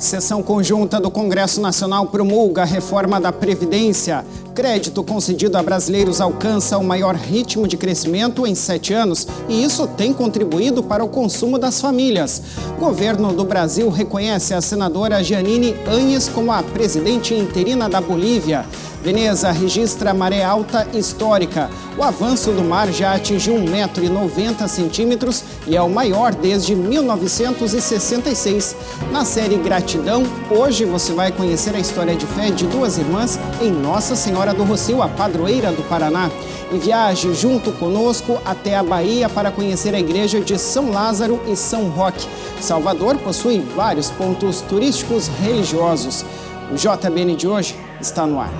Sessão conjunta do Congresso Nacional promulga a reforma da Previdência. Crédito concedido a brasileiros alcança o maior ritmo de crescimento em 7 anos e isso tem contribuído para o consumo das famílias. Governo do Brasil reconhece a senadora Jeanine Áñez como a presidente interina da Bolívia. Veneza registra maré alta histórica. O avanço do mar já atingiu 1,90 m e é o maior desde 1966. Na série Gratidão, hoje você vai conhecer a história de fé de 2 irmãs em Nossa Senhora do Rossio, a padroeira do Paraná. E viaje junto conosco até a Bahia para conhecer a igreja de São Lázaro e São Roque. Salvador possui vários pontos turísticos religiosos. O JBN de hoje está no ar.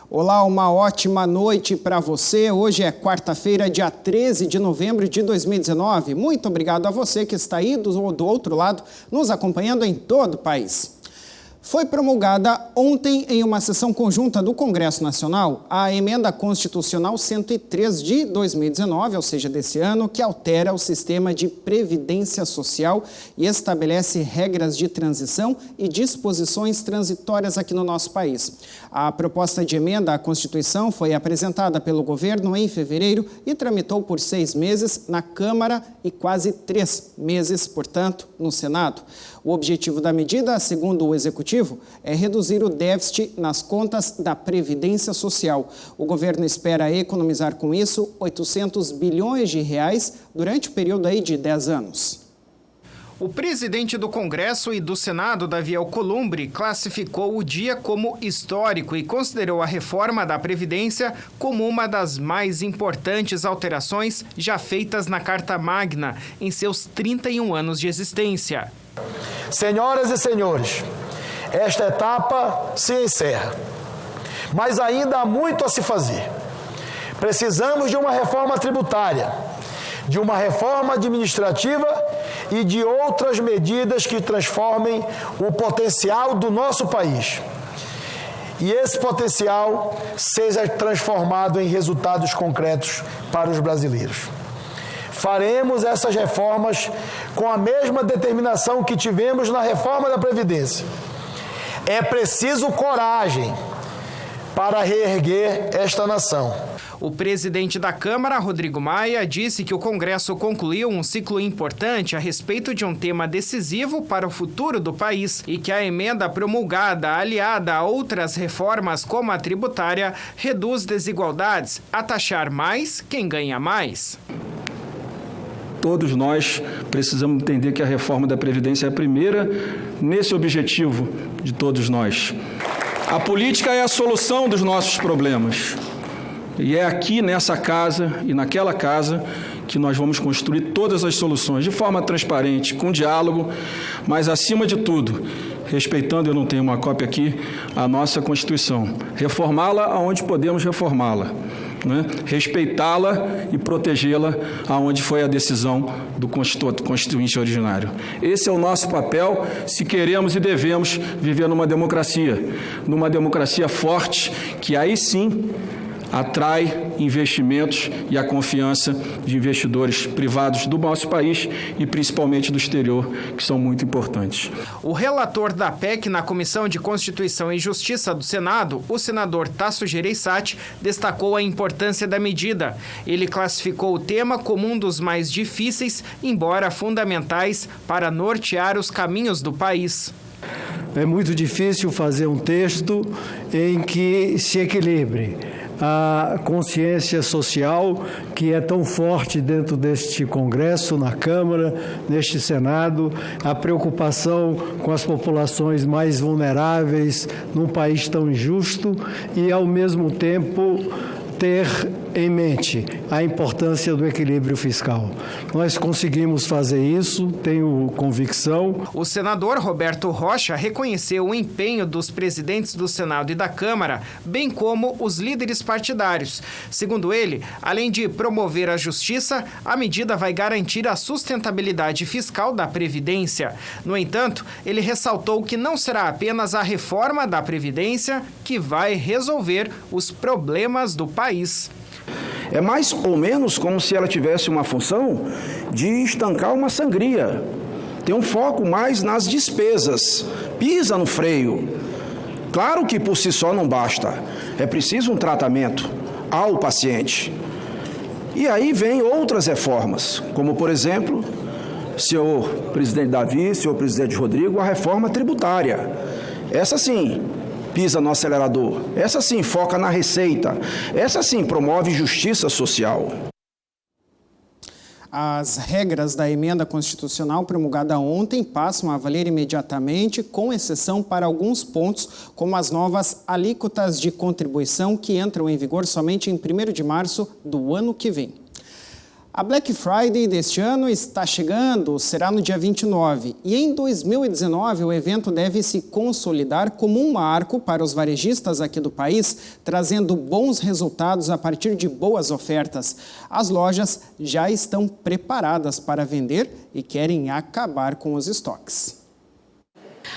Olá, uma ótima noite para você. Hoje é quarta-feira, dia 13 de novembro de 2019. Muito obrigado a você que está aí do outro lado, nos acompanhando em todo o país. Foi promulgada ontem, em uma sessão conjunta do Congresso Nacional, a Emenda Constitucional 103 de 2019, ou seja, desse ano, que altera o sistema de previdência social e estabelece regras de transição e disposições transitórias aqui no nosso país. A proposta de emenda à Constituição foi apresentada pelo governo em fevereiro e tramitou por 6 meses na Câmara e quase 3 meses, portanto, no Senado. O objetivo da medida, segundo o Executivo, é reduzir o déficit nas contas da Previdência Social. O governo espera economizar com isso 800 bilhões de reais durante o período aí de 10 anos. O presidente do Congresso e do Senado, Davi Alcolumbre, classificou o dia como histórico e considerou a reforma da Previdência como uma das mais importantes alterações já feitas na Carta Magna em seus 31 anos de existência. Senhoras e senhores, esta etapa se encerra, mas ainda há muito a se fazer. Precisamos de uma reforma tributária, de uma reforma administrativa e de outras medidas que transformem o potencial do nosso país. E esse potencial seja transformado em resultados concretos para os brasileiros. Faremos essas reformas com a mesma determinação que tivemos na reforma da Previdência. É preciso coragem para reerguer esta nação. O presidente da Câmara, Rodrigo Maia, disse que o Congresso concluiu um ciclo importante a respeito de um tema decisivo para o futuro do país e que a emenda promulgada, aliada a outras reformas como a tributária, reduz desigualdades a taxar mais quem ganha mais. Todos nós precisamos entender que a reforma da Previdência é a primeira nesse objetivo de todos nós. A política é a solução dos nossos problemas. E é aqui nessa casa e naquela casa que nós vamos construir todas as soluções de forma transparente, com diálogo, mas acima de tudo, respeitando, eu não tenho uma cópia aqui, a nossa Constituição. Reformá-la aonde podemos reformá-la. Respeitá-la e protegê-la aonde foi a decisão do constituinte originário. Esse é o nosso papel se queremos e devemos viver numa democracia forte, que aí sim atrai investimentos e a confiança de investidores privados do nosso país e principalmente do exterior, que são muito importantes. O relator da PEC na Comissão de Constituição e Justiça do Senado, o senador Tasso Gereissati, destacou a importância da medida. Ele classificou o tema como um dos mais difíceis, embora fundamentais, para nortear os caminhos do país. É muito difícil fazer um texto em que se equilibre a consciência social que é tão forte dentro deste Congresso, na Câmara, neste Senado, a preocupação com as populações mais vulneráveis num país tão injusto e, ao mesmo tempo, ter em mente a importância do equilíbrio fiscal. Nós conseguimos fazer isso, tenho convicção. O senador Roberto Rocha reconheceu o empenho dos presidentes do Senado e da Câmara, bem como os líderes partidários. Segundo ele, além de promover a justiça, a medida vai garantir a sustentabilidade fiscal da Previdência. No entanto, ele ressaltou que não será apenas a reforma da Previdência que vai resolver os problemas do país. É mais ou menos como se ela tivesse uma função de estancar uma sangria. Tem um foco mais nas despesas, pisa no freio. Claro que por si só não basta, é preciso um tratamento ao paciente. E aí vem outras reformas, como por exemplo, senhor presidente Davi, senhor presidente Rodrigo, a reforma tributária. Essa sim pisa no acelerador, essa sim foca na receita, essa sim promove justiça social. As regras da emenda constitucional promulgada ontem passam a valer imediatamente, com exceção para alguns pontos, como as novas alíquotas de contribuição que entram em vigor somente em 1º de março do ano que vem. A Black Friday deste ano está chegando, será no dia 29, e em 2019 o evento deve se consolidar como um marco para os varejistas aqui do país, trazendo bons resultados a partir de boas ofertas. As lojas já estão preparadas para vender e querem acabar com os estoques.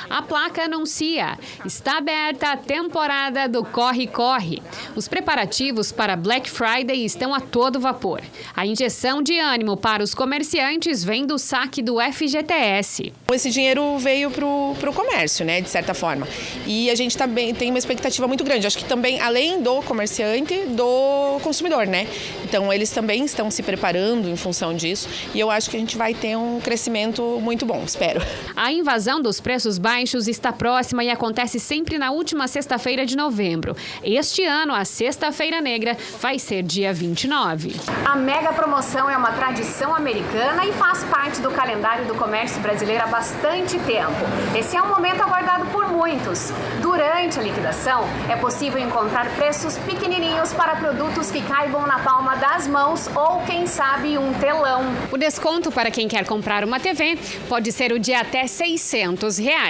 A placa anuncia, está aberta a temporada do Corre-Corre. Os preparativos para Black Friday estão a todo vapor. A injeção de ânimo para os comerciantes vem do saque do FGTS. Esse dinheiro veio para o comércio, né, de certa forma. E a gente também tem uma expectativa muito grande. Acho que também, além do comerciante, do consumidor, né? Então, eles também estão se preparando em função disso. E eu acho que a gente vai ter um crescimento muito bom, espero. A invasão dos preços baixos está próxima e acontece sempre na última sexta-feira de novembro. Este ano, a Sexta-feira Negra vai ser dia 29. A mega promoção é uma tradição americana e faz parte do calendário do comércio brasileiro há bastante tempo. Esse é um momento aguardado por muitos. Durante a liquidação, é possível encontrar preços pequenininhos para produtos que caibam na palma das mãos ou, quem sabe, um telão. O desconto para quem quer comprar uma TV pode ser o de até R$600.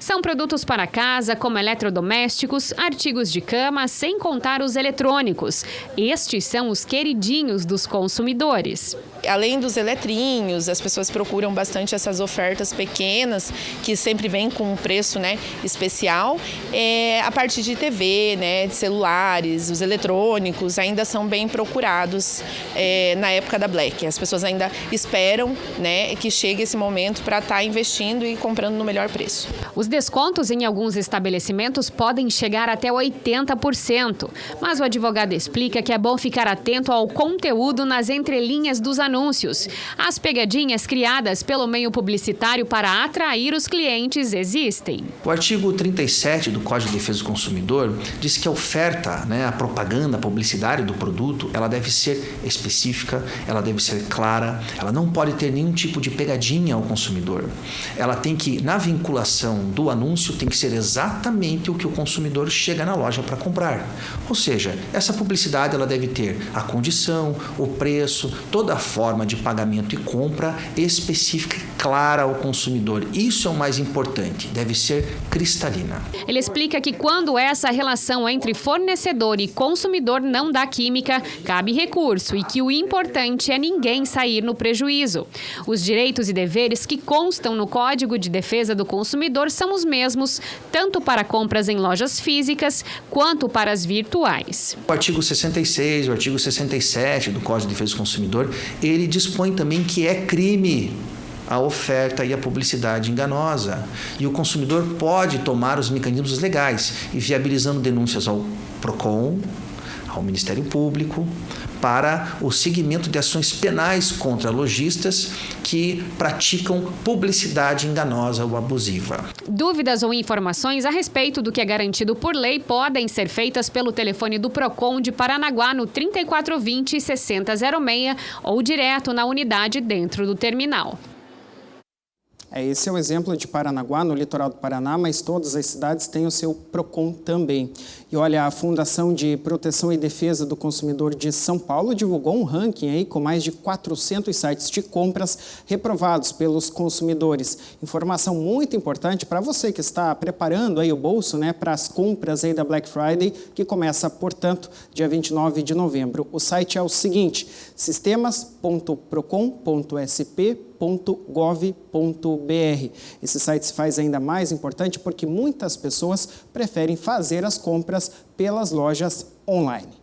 São produtos para casa, como eletrodomésticos, artigos de cama, sem contar os eletrônicos. Estes são os queridinhos dos consumidores. Além dos eletrinhos, as pessoas procuram bastante essas ofertas pequenas, que sempre vêm com um preço, né, especial. A parte de TV, né, de celulares, os eletrônicos ainda são bem procurados na época da Black. As pessoas ainda esperam, né, que chegue esse momento para estar investindo e comprando no melhor preço. Os descontos em alguns estabelecimentos podem chegar até 80%, mas o advogado explica que é bom ficar atento ao conteúdo nas entrelinhas dos anúncios. As pegadinhas criadas pelo meio publicitário para atrair os clientes existem. O artigo 37 do Código de Defesa do Consumidor diz que a oferta, a propaganda, a publicidade do produto, ela deve ser específica, ela deve ser clara, ela não pode ter nenhum tipo de pegadinha ao consumidor. Ela tem que, na vinculação do anúncio, tem que ser exatamente o que o consumidor chega na loja para comprar. Ou seja, essa publicidade ela deve ter a condição, o preço, toda a forma de pagamento e compra específica e clara ao consumidor. Isso é o mais importante, deve ser cristalina. Ele explica que quando essa relação entre fornecedor e consumidor não dá química, cabe recurso e que o importante é ninguém sair no prejuízo. Os direitos e deveres que constam no Código de Defesa do Consumidor são os mesmos, tanto para compras em lojas físicas quanto para as virtuais. O artigo 66, o artigo 67 do Código de Defesa do Consumidor, ele dispõe também que é crime a oferta e a publicidade enganosa. E o consumidor pode tomar os mecanismos legais e viabilizando denúncias ao PROCON, ao Ministério Público, para o seguimento de ações penais contra lojistas que praticam publicidade enganosa ou abusiva. Dúvidas ou informações a respeito do que é garantido por lei podem ser feitas pelo telefone do PROCON de Paranaguá no 3420-6006 ou direto na unidade dentro do terminal. Esse é o exemplo de Paranaguá, no litoral do Paraná, mas todas as cidades têm o seu PROCON também. E olha, a Fundação de Proteção e Defesa do Consumidor de São Paulo divulgou um ranking aí com mais de 400 sites de compras reprovados pelos consumidores. Informação muito importante para você que está preparando aí o bolso, né, para as compras aí da Black Friday, que começa, portanto, dia 29 de novembro. O site é o seguinte: sistemas.procon.sp.gov.br. Esse site se faz ainda mais importante porque muitas pessoas preferem fazer as compras pelas lojas online.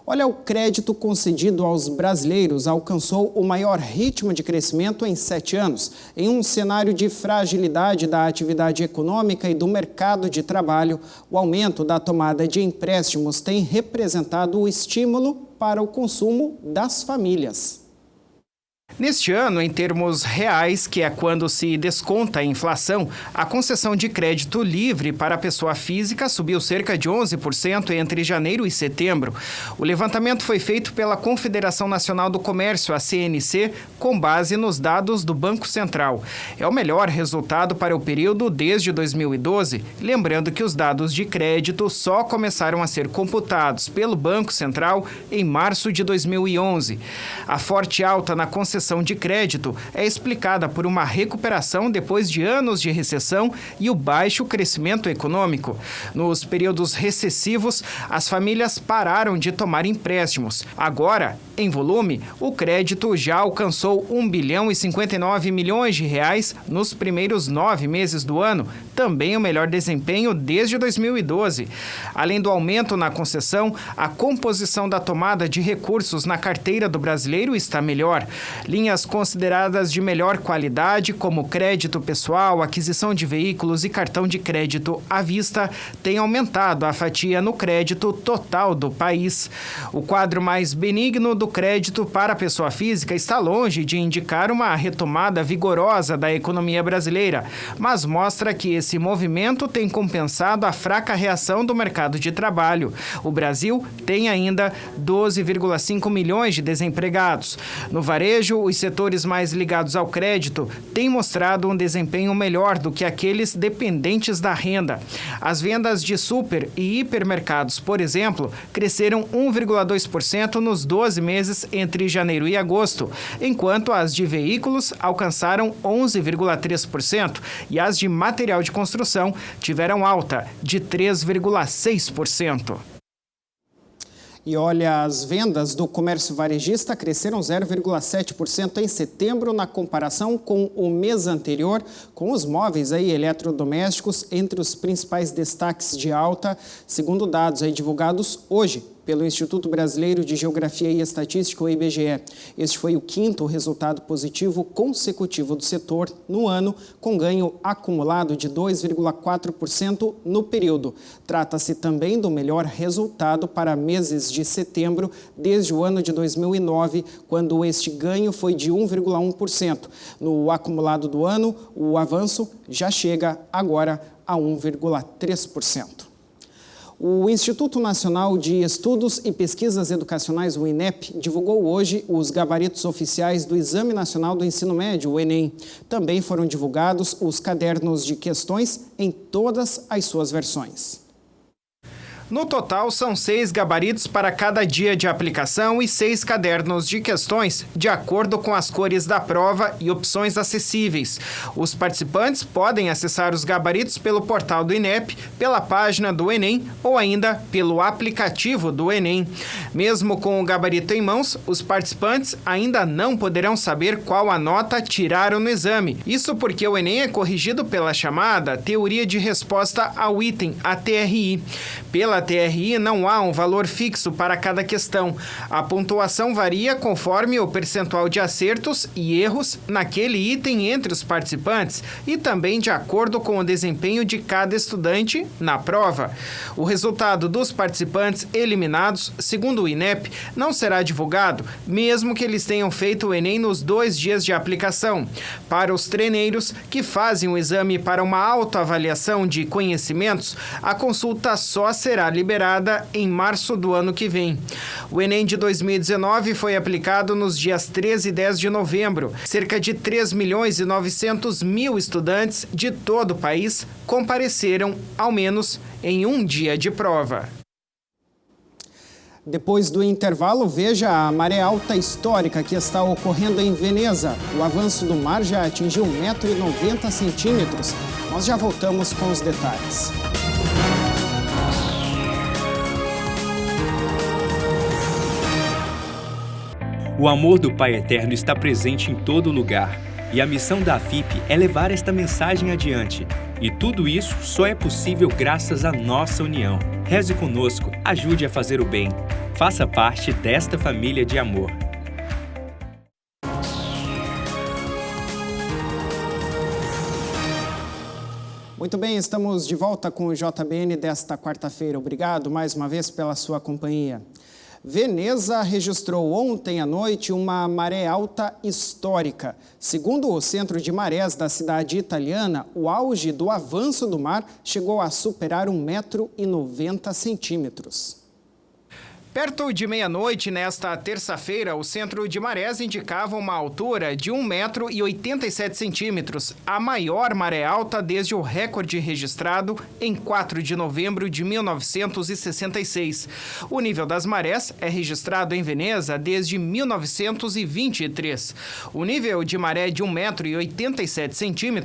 Olha, o crédito concedido aos brasileiros alcançou o maior ritmo de crescimento em 7 anos. Em um cenário de fragilidade da atividade econômica e do mercado de trabalho, o aumento da tomada de empréstimos tem representado o estímulo para o consumo das famílias. Neste ano, em termos reais, que é quando se desconta a inflação, a concessão de crédito livre para a pessoa física subiu cerca de 11% entre janeiro e setembro. O levantamento foi feito pela Confederação Nacional do Comércio, a CNC, com base nos dados do Banco Central. É o melhor resultado para o período desde 2012, lembrando que os dados de crédito só começaram a ser computados pelo Banco Central em março de 2011. A forte alta na concessão de crédito é explicada por uma recuperação depois de anos de recessão e o baixo crescimento econômico. Nos períodos recessivos, as famílias pararam de tomar empréstimos. Agora, em volume, o crédito já alcançou 1 bilhão e 59 milhões de reais nos primeiros 9 meses do ano, também o melhor desempenho desde 2012. Além do aumento na concessão, a composição da tomada de recursos na carteira do brasileiro está melhor. Linhas consideradas de melhor qualidade, como crédito pessoal, aquisição de veículos e cartão de crédito à vista, têm aumentado a fatia no crédito total do país. O quadro mais benigno do crédito para a pessoa física está longe de indicar uma retomada vigorosa da economia brasileira, mas mostra que esse movimento tem compensado a fraca reação do mercado de trabalho. O Brasil tem ainda 12,5 milhões de desempregados. No varejo, os setores mais ligados ao crédito têm mostrado um desempenho melhor do que aqueles dependentes da renda. As vendas de super e hipermercados, por exemplo, cresceram 1,2% nos 12 meses entre janeiro e agosto, enquanto as de veículos alcançaram 11,3% e as de material de construção tiveram alta de 3,6%. E olha, as vendas do comércio varejista cresceram 0,7% em setembro na comparação com o mês anterior, com os móveis aí, eletrodomésticos entre os principais destaques de alta, segundo dados aí divulgados hoje pelo Instituto Brasileiro de Geografia e Estatística, o IBGE. Este foi o 5º resultado positivo consecutivo do setor no ano, com ganho acumulado de 2,4% no período. Trata-se também do melhor resultado para meses de setembro desde o ano de 2009, quando este ganho foi de 1,1%. No acumulado do ano, o avanço já chega agora a 1,3%. O Instituto Nacional de Estudos e Pesquisas Educacionais, o INEP, divulgou hoje os gabaritos oficiais do Exame Nacional do Ensino Médio, o Enem. Também foram divulgados os cadernos de questões em todas as suas versões. No total, são 6 gabaritos para cada dia de aplicação e 6 cadernos de questões, de acordo com as cores da prova e opções acessíveis. Os participantes podem acessar os gabaritos pelo portal do INEP, pela página do Enem ou ainda pelo aplicativo do Enem. Mesmo com o gabarito em mãos, os participantes ainda não poderão saber qual a nota tiraram no exame. Isso porque o Enem é corrigido pela chamada Teoria de Resposta ao Item, a TRI. Pela TRI não há um valor fixo para cada questão. A pontuação varia conforme o percentual de acertos e erros naquele item entre os participantes e também de acordo com o desempenho de cada estudante na prova. O resultado dos participantes eliminados, segundo o INEP, não será divulgado, mesmo que eles tenham feito o Enem nos 2 dias de aplicação. Para os treineiros que fazem o exame para uma autoavaliação de conhecimentos, a consulta só será estar liberada em março do ano que vem. O Enem de 2019 foi aplicado nos dias 13 e 10 de novembro. Cerca de 3.900.000 estudantes de todo o país compareceram, ao menos, em um dia de prova. Depois do intervalo, veja a maré alta histórica que está ocorrendo em Veneza. O avanço do mar já atingiu 1,90 m. Nós já voltamos com os detalhes. O amor do Pai Eterno está presente em todo lugar. E a missão da AFIP é levar esta mensagem adiante. E tudo isso só é possível graças à nossa união. Reze conosco, ajude a fazer o bem. Faça parte desta família de amor. Muito bem, estamos de volta com o JBN desta quarta-feira. Obrigado mais uma vez pela sua companhia. Veneza registrou ontem à noite uma maré alta histórica. Segundo o Centro de Marés da cidade italiana, o auge do avanço do mar chegou a superar 1,90 m. Perto de meia-noite, nesta terça-feira, o Centro de Marés indicava uma altura de 1,87 m, a maior maré alta desde o recorde registrado em 4 de novembro de 1966. O nível das marés é registrado em Veneza desde 1923. O nível de maré de 1,87 m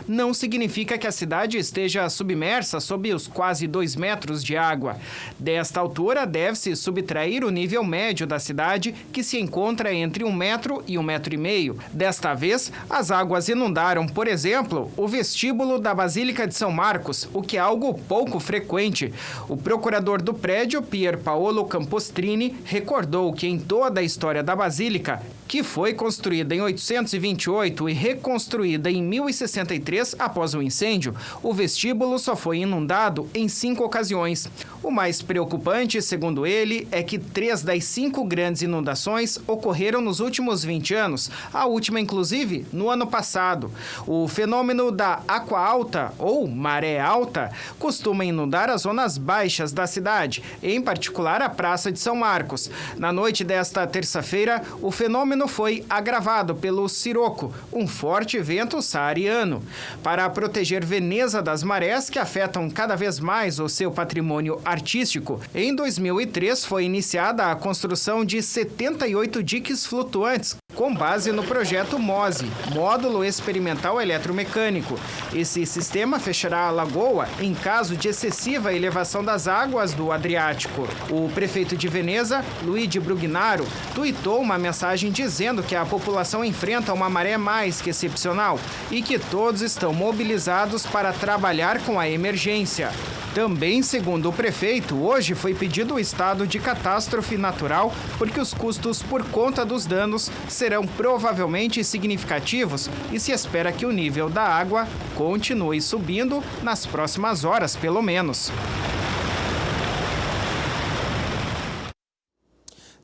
não significa que a cidade esteja submersa sob os quase 2 metros de água. Desta altura, deve-se subtrair o nível médio da cidade, que se encontra entre 1 metro e 1,5 metro. Desta vez, as águas inundaram, por exemplo, o vestíbulo da Basílica de São Marcos, o que é algo pouco frequente. O procurador do prédio, Pier Paolo Campostrini, recordou que em toda a história da Basílica, que foi construída em 828 e reconstruída em 1063 após o incêndio, o vestíbulo só foi inundado em 5 ocasiões. O mais preocupante, segundo ele, é que 3 das 5 grandes inundações ocorreram nos últimos 20 anos, a última, inclusive, no ano passado. O fenômeno da água alta, ou maré alta, costuma inundar as zonas baixas da cidade, em particular a Praça de São Marcos. Na noite desta terça-feira, o fenômeno foi agravado pelo Sirocco, um forte vento saariano. Para proteger Veneza das marés que afetam cada vez mais o seu patrimônio artístico, em 2003 foi iniciada a construção de 78 diques flutuantes, com base no projeto MOSE, Módulo Experimental Eletromecânico. Esse sistema fechará a lagoa em caso de excessiva elevação das águas do Adriático. O prefeito de Veneza, Luigi Brugnaro, tuitou uma mensagem dizendo que a população enfrenta uma maré mais que excepcional e que todos estão mobilizados para trabalhar com a emergência. Também, segundo o prefeito, hoje foi pedido o estado de catástrofe natural porque os custos por conta dos danos serão provavelmente significativos e se espera que o nível da água continue subindo nas próximas horas, pelo menos.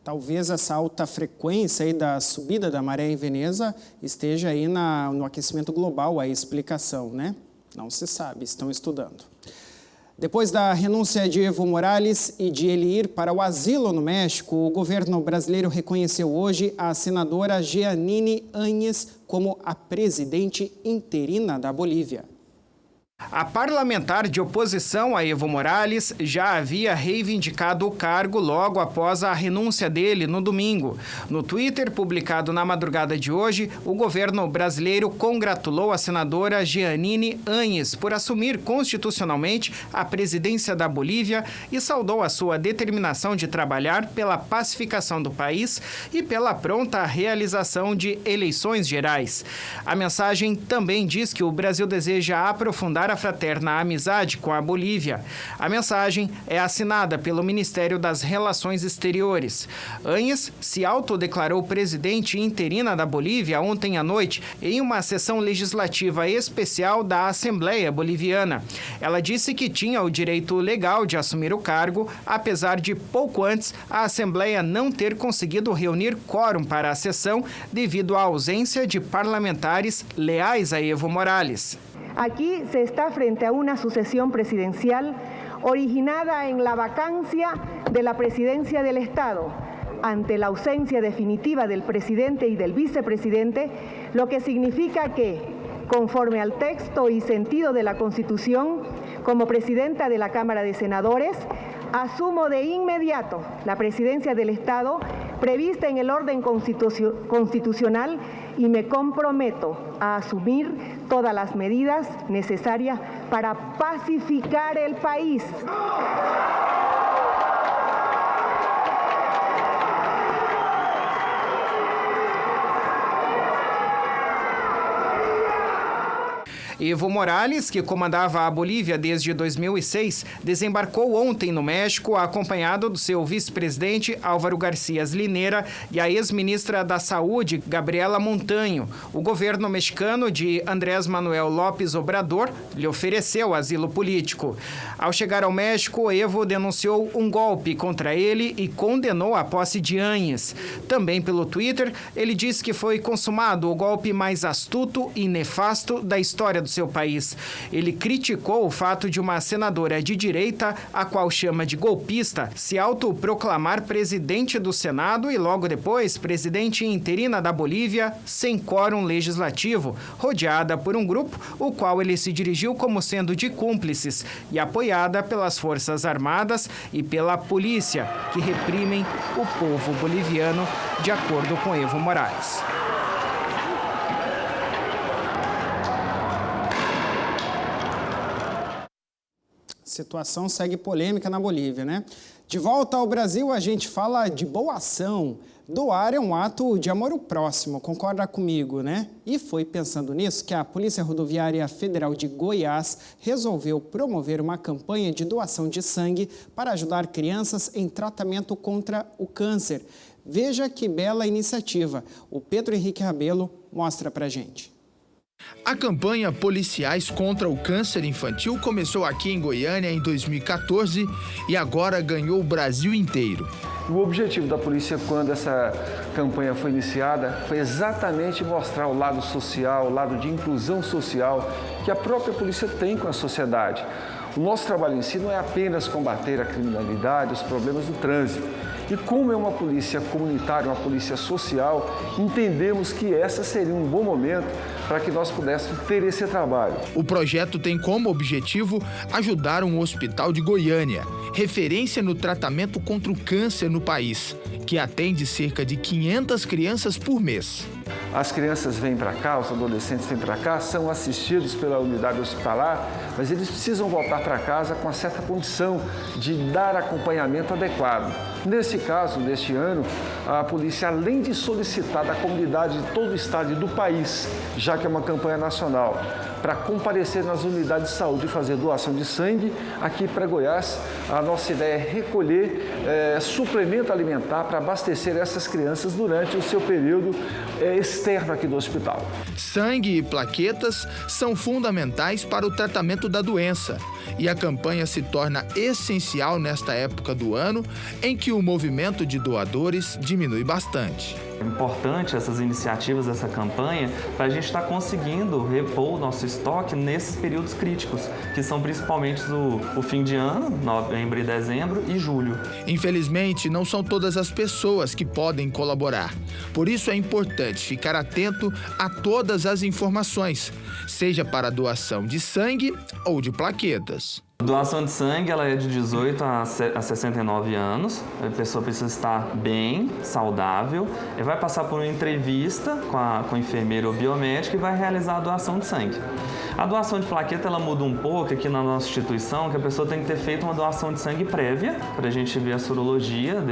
Talvez essa alta frequência aí da subida da maré em Veneza esteja aí no aquecimento global a explicação, né? Não se sabe, estão estudando. Depois da renúncia de Evo Morales e de ele ir para o asilo no México, o governo brasileiro reconheceu hoje a senadora Jeanine Áñez como a presidente interina da Bolívia. A parlamentar de oposição a Evo Morales já havia reivindicado o cargo logo após a renúncia dele no domingo. No Twitter, publicado na madrugada de hoje, o governo brasileiro congratulou a senadora Jeanine Áñez por assumir constitucionalmente a presidência da Bolívia e saudou a sua determinação de trabalhar pela pacificação do país e pela pronta realização de eleições gerais. A mensagem também diz que o Brasil deseja aprofundar a fraterna amizade com a Bolívia. A mensagem é assinada pelo Ministério das Relações Exteriores. Áñez se autodeclarou presidente interina da Bolívia ontem à noite em uma sessão legislativa especial da Assembleia Boliviana. Ela disse que tinha o direito legal de assumir o cargo, apesar de pouco antes a Assembleia não ter conseguido reunir quórum para a sessão devido à ausência de parlamentares leais a Evo Morales. Aquí se está frente a una sucesión presidencial originada en la vacancia de la presidencia del Estado, ante la ausencia definitiva del presidente y del vicepresidente, lo que significa que, conforme al texto y sentido de la Constitución, como presidenta de la Cámara de Senadores, asumo de inmediato la presidencia del Estado prevista en el orden constitucional y me comprometo a asumir todas las medidas necesarias para pacificar el país. Evo Morales, que comandava a Bolívia desde 2006, desembarcou ontem no México, acompanhado do seu vice-presidente Álvaro García Linera e a ex-ministra da Saúde, Gabriela Montaño. O governo mexicano de Andrés Manuel López Obrador lhe ofereceu asilo político. Ao chegar ao México, Evo denunciou um golpe contra ele e condenou a posse de Áñez. Também pelo Twitter, ele disse que foi consumado o golpe mais astuto e nefasto da história do seu país. Ele criticou o fato de uma senadora de direita, a qual chama de golpista, se autoproclamar presidente do Senado e logo depois presidente interina da Bolívia, sem quórum legislativo, rodeada por um grupo, o qual ele se dirigiu como sendo de cúmplices e apoiada pelas Forças Armadas e pela polícia, que reprimem o povo boliviano, de acordo com Evo Morales. Situação segue polêmica na Bolívia, né? De volta ao Brasil, a gente fala de boa ação. Doar é um ato de amor ao próximo, concorda comigo, né? E foi pensando nisso que a Polícia Rodoviária Federal de Goiás resolveu promover uma campanha de doação de sangue para ajudar crianças em tratamento contra o câncer. Veja que bela iniciativa. O Pedro Henrique Rabelo mostra pra gente. A campanha Policiais contra o Câncer Infantil começou aqui em Goiânia em 2014 e agora ganhou o Brasil inteiro. O objetivo da polícia, quando essa campanha foi iniciada, foi exatamente mostrar o lado social, o lado de inclusão social que a própria polícia tem com a sociedade. O nosso trabalho em si não é apenas combater a criminalidade, os problemas do trânsito. E como é uma polícia comunitária, uma polícia social, entendemos que essa seria um bom momento para que nós pudéssemos ter esse trabalho. O projeto tem como objetivo ajudar um hospital de Goiânia, referência no tratamento contra o câncer no país, que atende cerca de 500 crianças por mês. As crianças vêm para cá, os adolescentes vêm para cá, são assistidos pela unidade hospitalar, mas eles precisam voltar para casa com uma certa condição de dar acompanhamento adequado. Nesse caso, neste ano, a polícia, além de solicitar da comunidade de todo o estado e do país, já que é uma campanha nacional, para comparecer nas unidades de saúde e fazer doação de sangue, aqui para Goiás, a nossa ideia é recolher suplemento alimentar para abastecer essas crianças durante o seu período externo aqui do hospital. Sangue e plaquetas são fundamentais para o tratamento da doença e a campanha se torna essencial nesta época do ano em que o movimento de doadores diminui bastante. É importante essas iniciativas, essa campanha, para a gente estar conseguindo repor o nosso estoque nesses períodos críticos, que são principalmente o fim de ano, novembro e dezembro, e julho. Infelizmente, não são todas as pessoas que podem colaborar. Por isso é importante ficar atento a todas as informações, seja para a doação de sangue ou de plaquetas. A doação de sangue ela é de 18 a 69 anos, a pessoa precisa estar bem, saudável, e vai passar por uma entrevista com o enfermeiro ou biomédico e vai realizar a doação de sangue. A doação de plaqueta ela muda um pouco aqui na nossa instituição, que a pessoa tem que ter feito uma doação de sangue prévia, para a gente ver a sorologia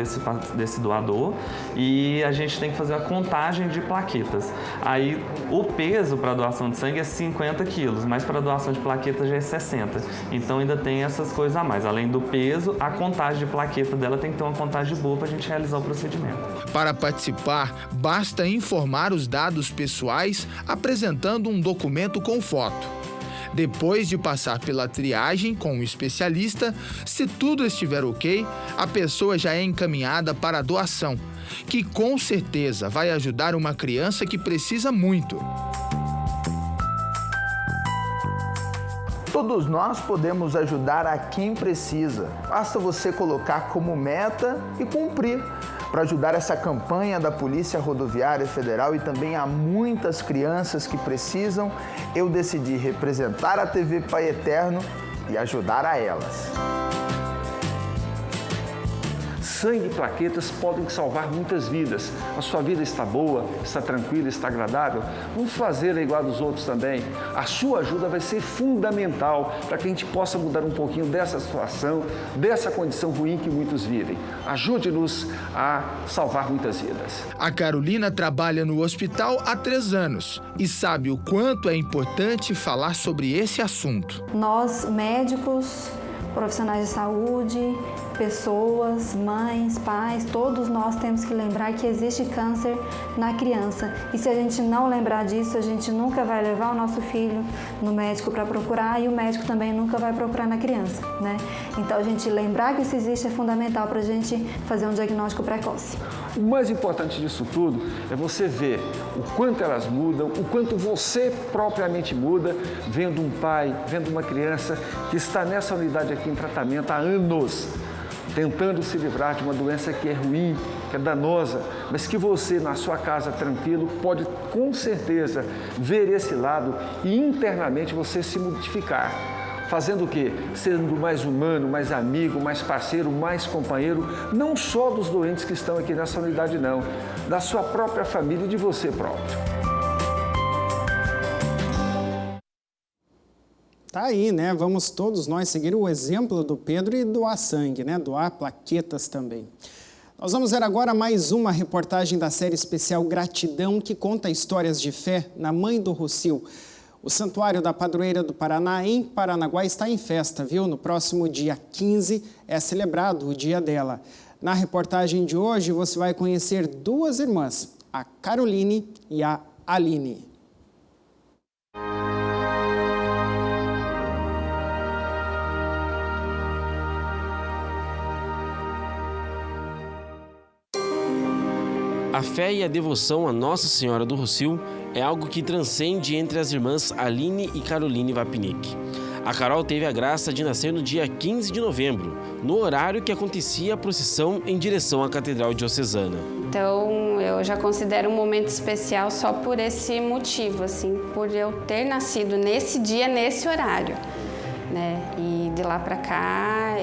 desse doador, e a gente tem que fazer a contagem de plaquetas. Aí o peso para a doação de sangue é 50 quilos, mas para a doação de plaquetas já é 60. Então ainda tem essas coisas a mais. Além do peso, a contagem de plaqueta dela tem que ter uma contagem boa para a gente realizar o procedimento. Para participar, basta informar os dados pessoais apresentando um documento com foto. Depois de passar pela triagem com o especialista, se tudo estiver ok, a pessoa já é encaminhada para a doação, que com certeza vai ajudar uma criança que precisa muito. Todos nós podemos ajudar a quem precisa. Basta você colocar como meta e cumprir. Para ajudar essa campanha da Polícia Rodoviária Federal e também a muitas crianças que precisam, eu decidi representar a TV Pai Eterno e ajudar a elas. Sangue e plaquetas podem salvar muitas vidas. A sua vida está boa, está tranquila, está agradável? Vamos fazê-la igual a dos outros também. A sua ajuda vai ser fundamental para que a gente possa mudar um pouquinho dessa situação, dessa condição ruim que muitos vivem. Ajude-nos a salvar muitas vidas. A Carolina trabalha no hospital há 3 anos e sabe o quanto é importante falar sobre esse assunto. Nós, médicos, profissionais de saúde, pessoas, mães, pais, todos nós temos que lembrar que existe câncer na criança. E se a gente não lembrar disso, a gente nunca vai levar o nosso filho no médico para procurar e o médico também nunca vai procurar na criança, né? Então a gente lembrar que isso existe é fundamental para a gente fazer um diagnóstico precoce. O mais importante disso tudo é você ver o quanto elas mudam, o quanto você propriamente muda, vendo um pai, vendo uma criança que está nessa unidade aqui em tratamento há anos, tentando se livrar de uma doença que é ruim, que é danosa, mas que você, na sua casa, tranquilo, pode com certeza ver esse lado e internamente você se modificar. Fazendo o quê? Sendo mais humano, mais amigo, mais parceiro, mais companheiro, não só dos doentes que estão aqui nessa unidade, não, da sua própria família e de você próprio. Tá aí, né? Vamos todos nós seguir o exemplo do Pedro e doar sangue, né? Doar plaquetas também. Nós vamos ver agora mais uma reportagem da série especial Gratidão, que conta histórias de fé na Mãe do Rossio. O Santuário da Padroeira do Paraná, em Paranaguá, está em festa, viu? No próximo dia 15 é celebrado o dia dela. Na reportagem de hoje, você vai conhecer 2 irmãs, a Caroline e a Aline. A fé e a devoção a Nossa Senhora do Rossio é algo que transcende entre as irmãs Aline e Caroline Vapnik. A Carol teve a graça de nascer no dia 15 de novembro, no horário que acontecia a procissão em direção à Catedral Diocesana. Então, eu já considero um momento especial só por esse motivo, assim, por eu ter nascido nesse dia, nesse horário, né? E de lá para cá,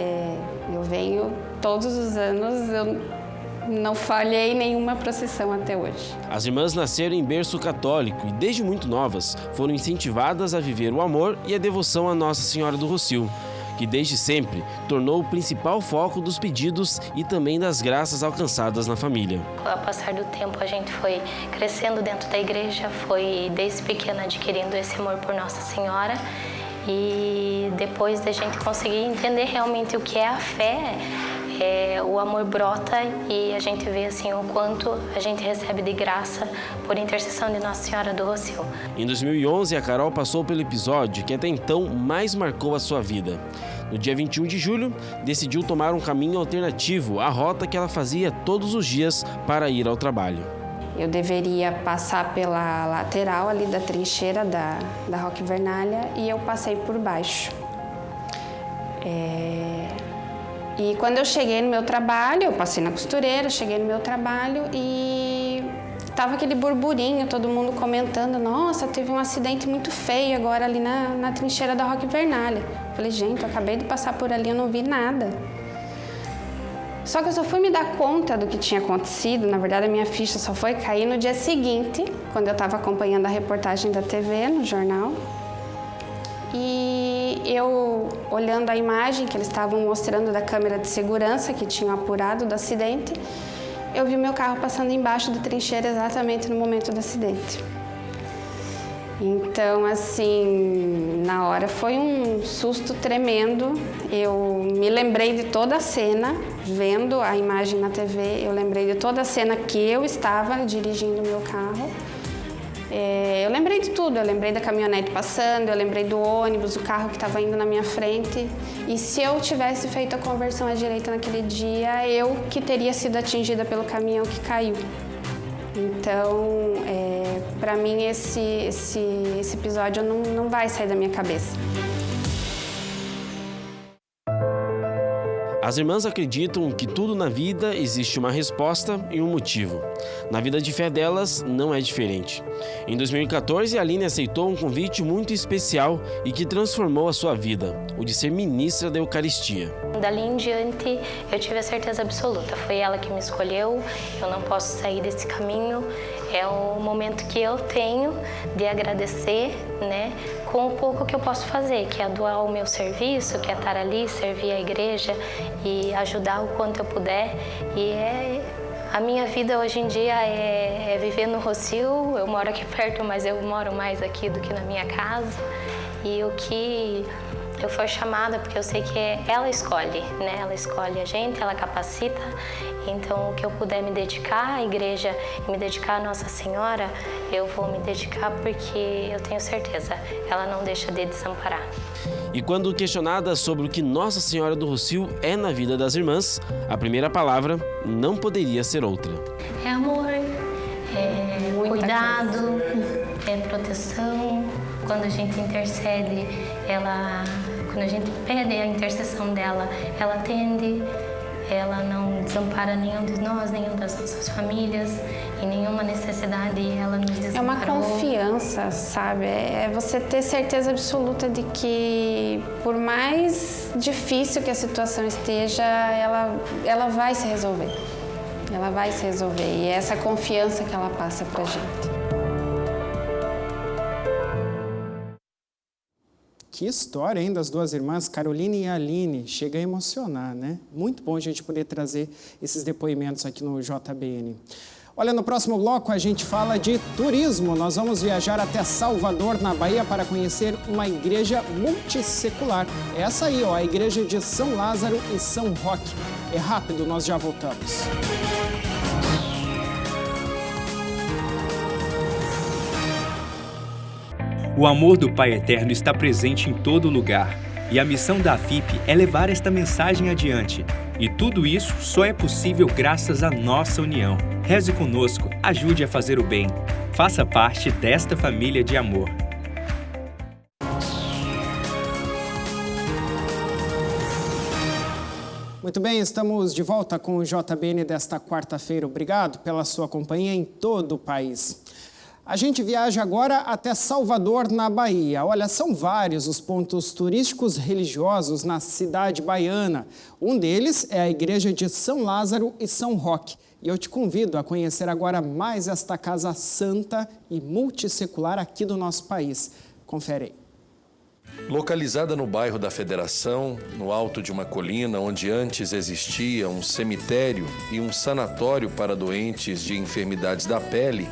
eu venho todos os anos, eu não falhei nenhuma procissão até hoje. As irmãs nasceram em berço católico e, desde muito novas, foram incentivadas a viver o amor e a devoção a Nossa Senhora do Rossio, que desde sempre tornou o principal foco dos pedidos e também das graças alcançadas na família. Ao passar do tempo, a gente foi crescendo dentro da igreja, foi desde pequena adquirindo esse amor por Nossa Senhora, e depois da gente conseguir entender realmente o que é a fé, o amor brota e a gente vê assim o quanto a gente recebe de graça por intercessão de Nossa Senhora do Rossio. Em 2011, a Carol passou pelo episódio que até então mais marcou a sua vida. No dia 21 de julho, decidiu tomar um caminho alternativo à rota que ela fazia todos os dias para ir ao trabalho. Eu deveria passar pela lateral ali da trincheira da Roque Vernalha e eu passei por baixo. E quando eu cheguei no meu trabalho, eu passei na costureira, cheguei no meu trabalho e tava aquele burburinho, todo mundo comentando, nossa, teve um acidente muito feio agora ali na trincheira da Roque Vernalha. Falei, gente, eu acabei de passar por ali, eu não vi nada. Só que eu só fui me dar conta do que tinha acontecido, na verdade a minha ficha só foi cair no dia seguinte, quando eu estava acompanhando a reportagem da TV, no jornal. E eu, olhando a imagem que eles estavam mostrando da câmera de segurança que tinham apurado do acidente, eu vi meu carro passando embaixo da trincheira exatamente no momento do acidente. Então, assim, na hora foi um susto tremendo. Eu me lembrei de toda a cena, vendo a imagem na TV, eu lembrei de toda a cena que eu estava dirigindo o meu carro. Eu lembrei de tudo, eu lembrei da caminhonete passando, eu lembrei do ônibus, o carro que estava indo na minha frente. E se eu tivesse feito a conversão à direita naquele dia, eu que teria sido atingida pelo caminhão que caiu. Então, para mim, esse episódio não vai sair da minha cabeça. As irmãs acreditam que tudo na vida existe uma resposta e um motivo. Na vida de fé delas não é diferente. Em 2014, a Aline aceitou um convite muito especial e que transformou a sua vida, o de ser ministra da Eucaristia. Dali em diante, eu tive a certeza absoluta. Foi ela que me escolheu, eu não posso sair desse caminho. É o momento que eu tenho de agradecer, né, com o pouco que eu posso fazer, que é doar o meu serviço, que é estar ali, servir a igreja e ajudar o quanto eu puder. E a minha vida hoje em dia é viver no Rossio. Eu moro aqui perto, mas eu moro mais aqui do que na minha casa. E o que eu fui chamada, porque eu sei que ela escolhe, né? Ela escolhe a gente, ela capacita. Então, o que eu puder me dedicar à igreja e me dedicar à Nossa Senhora, eu vou me dedicar porque eu tenho certeza, ela não deixa de desamparar. E quando questionada sobre o que Nossa Senhora do Rossio é na vida das irmãs, a primeira palavra não poderia ser outra. É amor, é cuidado, é proteção. Quando a gente intercede, quando a gente pede a intercessão dela, ela atende, ela não desampara nenhum de nós, nenhum das nossas famílias, em nenhuma necessidade ela nos desamparou. É uma confiança, sabe? É você ter certeza absoluta de que, por mais difícil que a situação esteja, ela vai se resolver. Ela vai se resolver. E é essa confiança que ela passa pra gente. Que história, hein, das duas irmãs, Caroline e Aline. Chega a emocionar, né? Muito bom a gente poder trazer esses depoimentos aqui no JBN. Olha, no próximo bloco a gente fala de turismo. Nós vamos viajar até Salvador, na Bahia, para conhecer uma igreja multissecular. Essa aí, ó, a igreja de São Lázaro e São Roque. É rápido, nós já voltamos. O amor do Pai Eterno está presente em todo lugar, e a missão da AFIP é levar esta mensagem adiante. E tudo isso só é possível graças à nossa união. Reze conosco, ajude a fazer o bem. Faça parte desta família de amor. Muito bem, estamos de volta com o JBN desta quarta-feira. Obrigado pela sua companhia em todo o país. A gente viaja agora até Salvador, na Bahia. Olha, são vários os pontos turísticos religiosos na cidade baiana. Um deles é a igreja de São Lázaro e São Roque. E eu te convido a conhecer agora mais esta casa santa e multissecular aqui do nosso país. Confere aí. Localizada no bairro da Federação, no alto de uma colina onde antes existia um cemitério e um sanatório para doentes de enfermidades da pele,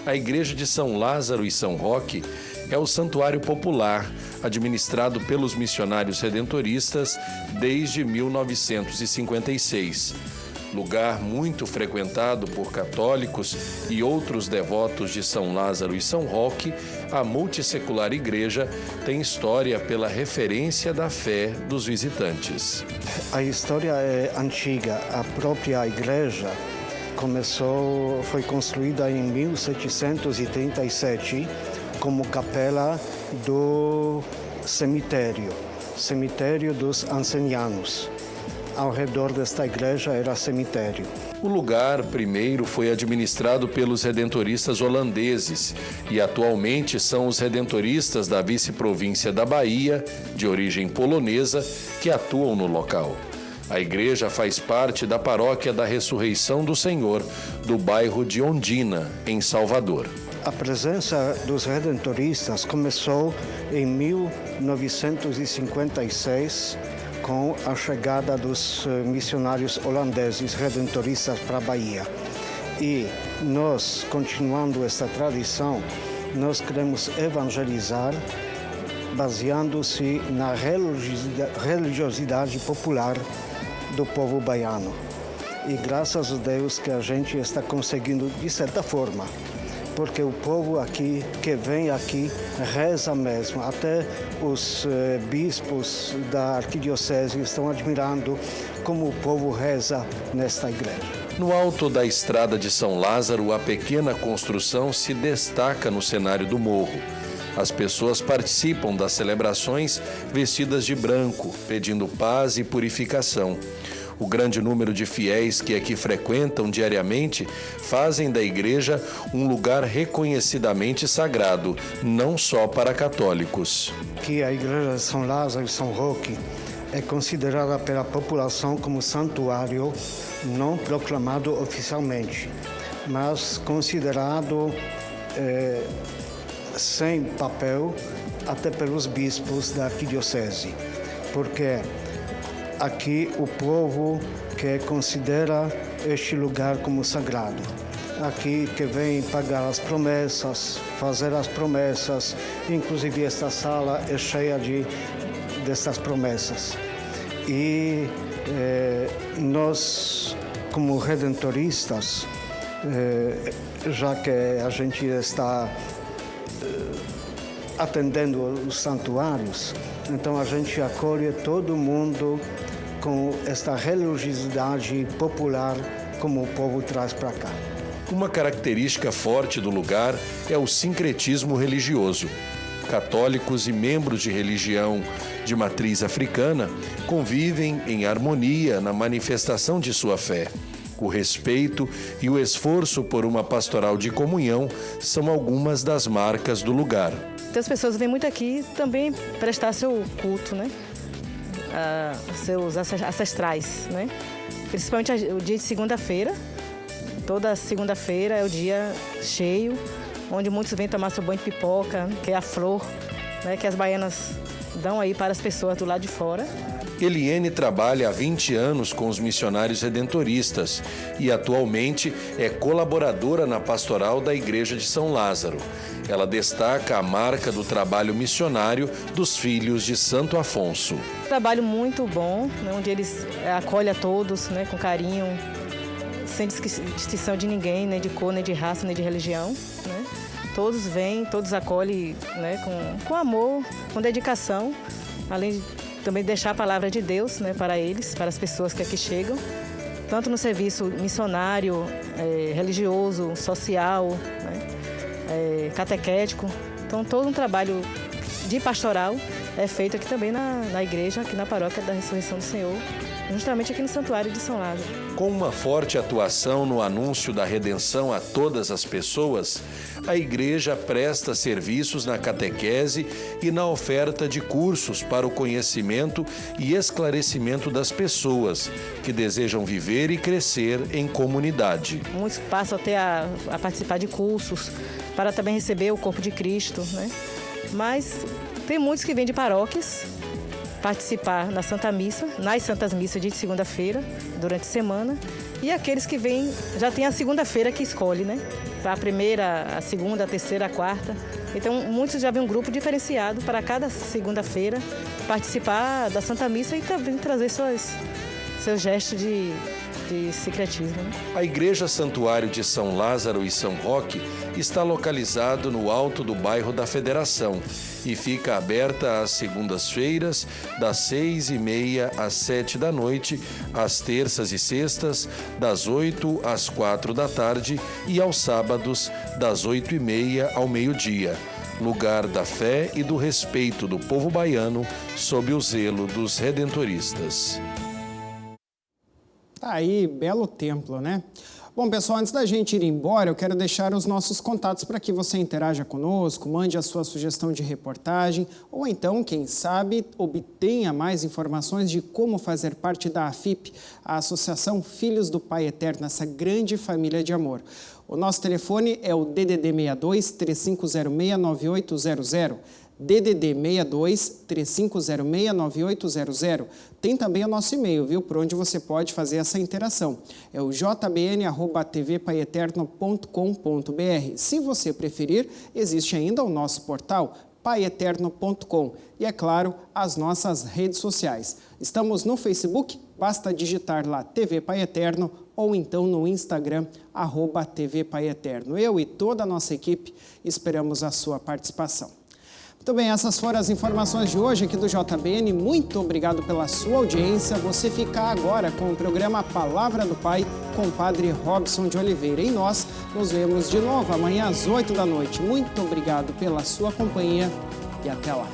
a Igreja de São Lázaro e São Roque é o santuário popular administrado pelos missionários redentoristas desde 1956. Lugar muito frequentado por católicos e outros devotos de São Lázaro e São Roque, a multissecular igreja tem história pela referência da fé dos visitantes. A história é antiga. A própria igreja foi construída em 1737 como capela do cemitério dos ancianos. Ao redor desta igreja era cemitério. O lugar primeiro foi administrado pelos redentoristas holandeses e atualmente são os redentoristas da vice-província da Bahia, de origem polonesa, que atuam no local. A igreja faz parte da paróquia da Ressurreição do Senhor, do bairro de Ondina, em Salvador. A presença dos redentoristas começou em 1956, com a chegada dos missionários holandeses redentoristas para a Bahia. E nós, continuando esta tradição, nós queremos evangelizar baseando-se na religiosidade popular do povo baiano. E graças a Deus que a gente está conseguindo, de certa forma, porque o povo aqui, que vem aqui, reza mesmo. Até os bispos da arquidiocese estão admirando como o povo reza nesta igreja. No alto da estrada de São Lázaro, a pequena construção se destaca no cenário do morro. As pessoas participam das celebrações vestidas de branco, pedindo paz e purificação. O grande número de fiéis que aqui frequentam diariamente fazem da igreja um lugar reconhecidamente sagrado, não só para católicos. Que a igreja de São Lázaro e São Roque é considerada pela população como santuário não proclamado oficialmente, mas considerado sem papel até pelos bispos da arquidiocese, porque aqui o povo que considera este lugar como sagrado. Aqui que vem pagar as promessas, fazer as promessas, inclusive esta sala é cheia dessas promessas. E nós, como redentoristas, já que a gente está atendendo os santuários, então a gente acolhe todo mundo com esta religiosidade popular como o povo traz para cá. Uma característica forte do lugar é o sincretismo religioso. Católicos e membros de religião de matriz africana convivem em harmonia na manifestação de sua fé. O respeito e o esforço por uma pastoral de comunhão são algumas das marcas do lugar. Então as pessoas vêm muito aqui também prestar seu culto, né? Seus ancestrais, né? Principalmente o dia de segunda-feira. Toda segunda-feira é o dia cheio, onde muitos vêm tomar seu banho de pipoca, que é a flor, né? Que as baianas dão aí para as pessoas do lado de fora. Eliene trabalha há 20 anos com os missionários redentoristas e atualmente é colaboradora na pastoral da Igreja de São Lázaro. Ela destaca a marca do trabalho missionário dos Filhos de Santo Afonso. Trabalho muito bom, né, onde eles acolhem a todos, né, com carinho, sem distinção de ninguém, nem de cor, nem de raça, nem de religião. Né? Todos vêm, todos acolhem, né, com amor, com dedicação, além de também deixar a palavra de Deus, né, para eles, para as pessoas que aqui chegam, tanto no serviço missionário, religioso, social, né, catequético. Então, todo um trabalho de pastoral é feito aqui também na igreja, aqui na paróquia da Ressurreição do Senhor, justamente aqui no Santuário de São Lázaro. Com uma forte atuação no anúncio da redenção a todas as pessoas, a igreja presta serviços na catequese e na oferta de cursos para o conhecimento e esclarecimento das pessoas que desejam viver e crescer em comunidade. Muitos passam até a participar de cursos para também receber o corpo de Cristo, né? Mas tem muitos que vêm de paróquias participar na Santa Missa, nas Santas Missas de segunda-feira, durante a semana, e aqueles que vêm, já tem a segunda-feira que escolhe, né? A primeira, a segunda, a terceira, a quarta. Então, muitos já vêm um grupo diferenciado para cada segunda-feira participar da Santa Missa e também trazer seus gestos de secretismo. Né? A Igreja Santuário de São Lázaro e São Roque está localizado no alto do bairro da Federação e fica aberta às segundas-feiras, das 6h30 às 7 da noite, às terças e sextas, das 8 às 4 da tarde e aos sábados, das 8h30 ao meio-dia. Lugar da fé e do respeito do povo baiano sob o zelo dos redentoristas. Tá aí, belo templo, né? Bom, pessoal, antes da gente ir embora, eu quero deixar os nossos contatos para que você interaja conosco, mande a sua sugestão de reportagem ou então, quem sabe, obtenha mais informações de como fazer parte da AFIP, a Associação Filhos do Pai Eterno, essa grande família de amor. O nosso telefone é o DDD 62 3506 9800. DDD 62 3506 9800. Tem também o nosso e-mail, viu? Por onde você pode fazer essa interação. É o jbn@tvpaeterno.com.br. Se você preferir, existe ainda o nosso portal paieterno.com e, é claro, as nossas redes sociais. Estamos no Facebook, basta digitar lá TV Pai Eterno ou então no Instagram, @TV Pai Eterno. Eu e toda a nossa equipe esperamos a sua participação. Muito bem, essas foram as informações de hoje aqui do JBN. Muito obrigado pela sua audiência. Você fica agora com o programa Palavra do Pai com o Padre Robson de Oliveira. E nós nos vemos de novo amanhã às 8 da noite. Muito obrigado pela sua companhia e até lá.